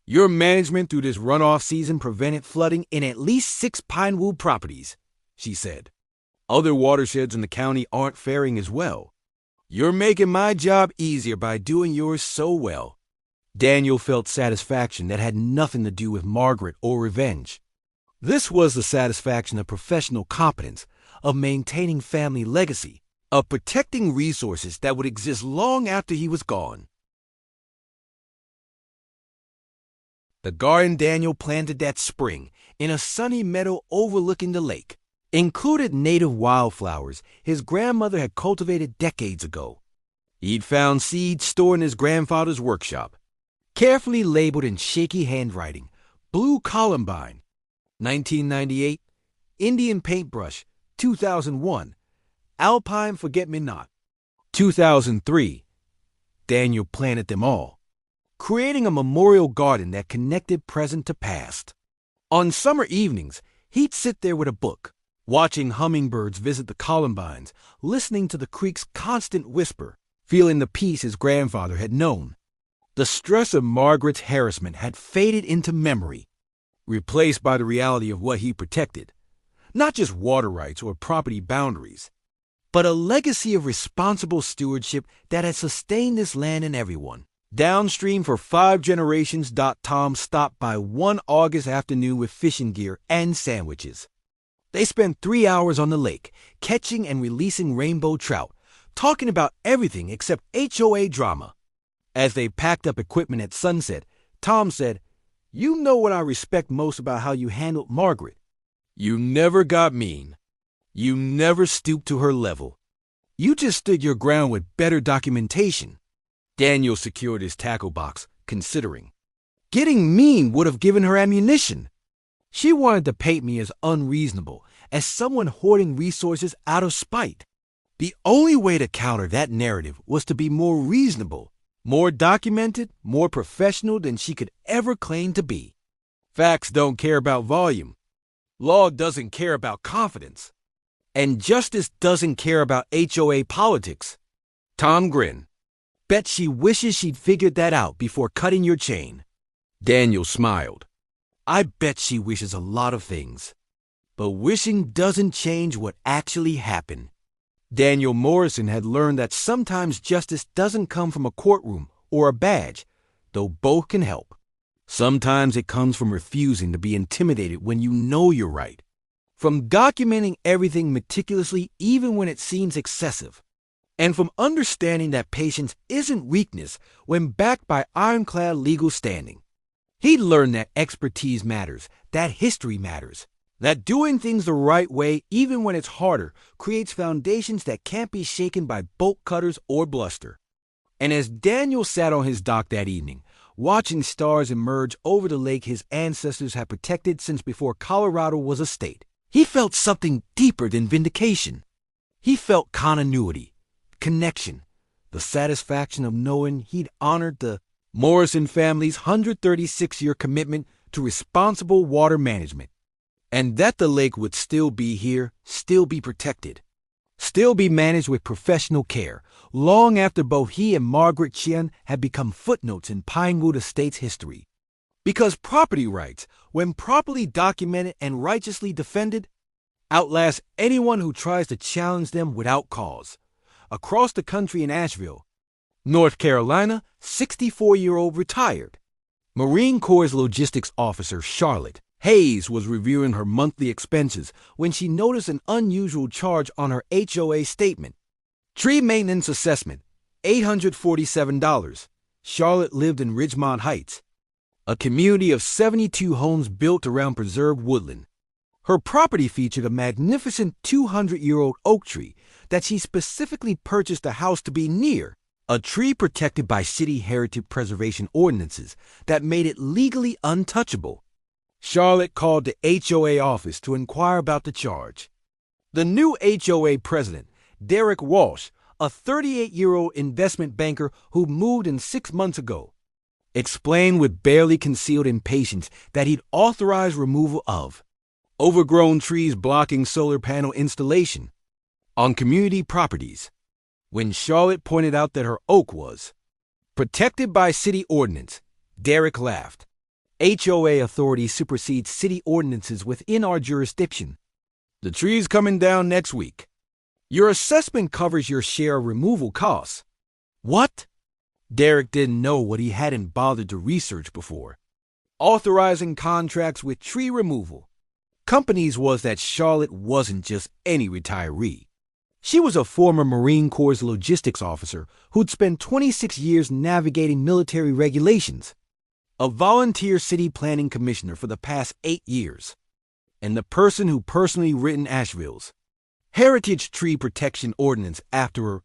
"Your management through this runoff season prevented flooding in at least 6 Pinewood properties," she said. "Other watersheds in the county aren't faring as well. You're making my job easier by doing yours so well." Daniel felt satisfaction that had nothing to do with Margaret or revenge. This was the satisfaction of professional competence, of maintaining family legacy, of protecting resources that would exist long after he was gone. The garden Daniel planted that spring, in a sunny meadow overlooking the lake, included native wildflowers his grandmother had cultivated decades ago. He'd found seeds stored in his grandfather's workshop, carefully labeled in shaky handwriting: Blue Columbine, 1998, Indian Paintbrush, 2001, Alpine Forget-Me-Not, 2003. Daniel planted them all, creating a memorial garden that connected present to past. On summer evenings, he'd sit there with a book, watching hummingbirds visit the columbines, listening to the creek's constant whisper, feeling the peace his grandfather had known. The stress of Margaret's harassment had faded into memory, replaced by the reality of what he protected. Not just water rights or property boundaries, but a legacy of responsible stewardship that had sustained this land and everyone. Downstream for 5 generations. Tom stopped by one August afternoon with fishing gear and sandwiches. They spent 3 hours on the lake, catching and releasing rainbow trout, talking about everything except HOA drama. As they packed up equipment at sunset, Tom said, "You know what I respect most about how you handled Margaret? You never got mean. You never stooped to her level. You just stood your ground with better documentation." Daniel secured his tackle box, considering. Getting mean would have given her ammunition. She wanted to paint me as unreasonable, as someone hoarding resources out of spite. The only way to counter that narrative was to be more reasonable, more documented, more professional than she could ever claim to be. Facts don't care about volume. Law doesn't care about confidence. And justice doesn't care about HOA politics. Tom grinned. "Bet she wishes she'd figured that out before cutting your chain." Daniel smiled. "I bet she wishes a lot of things. But wishing doesn't change what actually happened." Daniel Morrison had learned that sometimes justice doesn't come from a courtroom or a badge, though both can help. Sometimes it comes from refusing to be intimidated when you know you're right, from documenting everything meticulously even when it seems excessive, and from understanding that patience isn't weakness when backed by ironclad legal standing. He'd learned that expertise matters, that history matters, that doing things the right way, even when it's harder, creates foundations that can't be shaken by bolt cutters or bluster. And as Daniel sat on his dock that evening, watching stars emerge over the lake his ancestors had protected since before Colorado was a state, he felt something deeper than vindication. He felt continuity, connection, the satisfaction of knowing he'd honored the Morrison family's 136-year commitment to responsible water management, and that the lake would still be here, still be protected, still be managed with professional care, long after both he and Margaret Chien had become footnotes in Pinewood Estate's history. Because property rights, when properly documented and righteously defended, outlast anyone who tries to challenge them without cause. Across the country in Asheville, North Carolina, 64-year-old retired Marine Corps logistics officer Charlotte Hayes was reviewing her monthly expenses when she noticed an unusual charge on her HOA statement. Tree maintenance assessment, $847. Charlotte lived in Ridgemont Heights, a community of 72 homes built around preserved woodland. Her property featured a magnificent 200-year-old oak tree that she specifically purchased a house to be near, a tree protected by city heritage preservation ordinances that made it legally untouchable. Charlotte called the HOA office to inquire about the charge. The new HOA president, Derek Walsh, a 38-year-old investment banker who moved in 6 months ago, explained with barely concealed impatience that he'd authorized removal of overgrown trees blocking solar panel installation on community properties. When Charlotte pointed out that her oak was protected by city ordinance, Derek laughed. HOA authority supersedes city ordinances within our jurisdiction. The tree's coming down next week. Your assessment covers your share of removal costs. What? Derek didn't know what he hadn't bothered to research before. Authorizing contracts with tree removal companies was that Charlotte wasn't just any retiree. She was a former Marine Corps logistics officer who'd spent 26 years navigating military regulations, a volunteer city planning commissioner for the past 8 years, and the person who personally written Asheville's Heritage Tree Protection Ordinance after a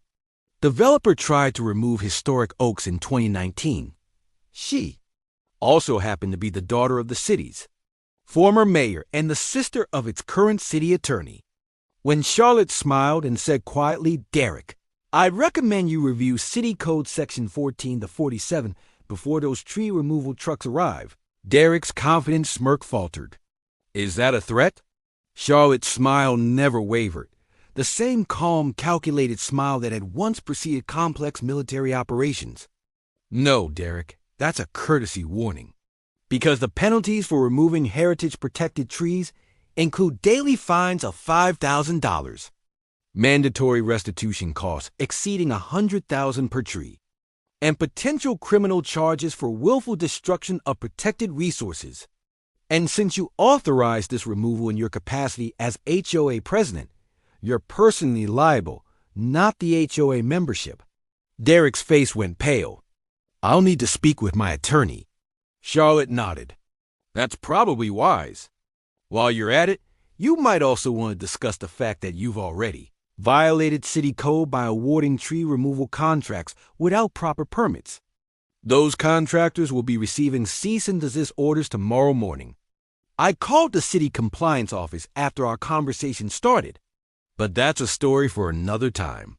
developer tried to remove historic oaks in 2019. She also happened to be the daughter of the city's former mayor and the sister of its current city attorney. When Charlotte smiled and said quietly, "Derek, I'd recommend you review City Code Section 14 to 47 before those tree removal trucks arrive," Derek's confident smirk faltered. "Is that a threat?" Charlotte's smile never wavered, the same calm, calculated smile that had once preceded complex military operations. "No, Derek, that's a courtesy warning. Because the penalties for removing heritage-protected trees include daily fines of $5,000, mandatory restitution costs exceeding $100,000 per tree, and potential criminal charges for willful destruction of protected resources. And since you authorized this removal in your capacity as HOA president, you're personally liable, not the HOA membership." Derek's face went pale. "I'll need to speak with my attorney." Charlotte nodded. "That's probably wise. While you're at it, you might also want to discuss the fact that you've already violated city code by awarding tree removal contracts without proper permits. Those contractors will be receiving cease and desist orders tomorrow morning. I called the city compliance office after our conversation started, but that's a story for another time."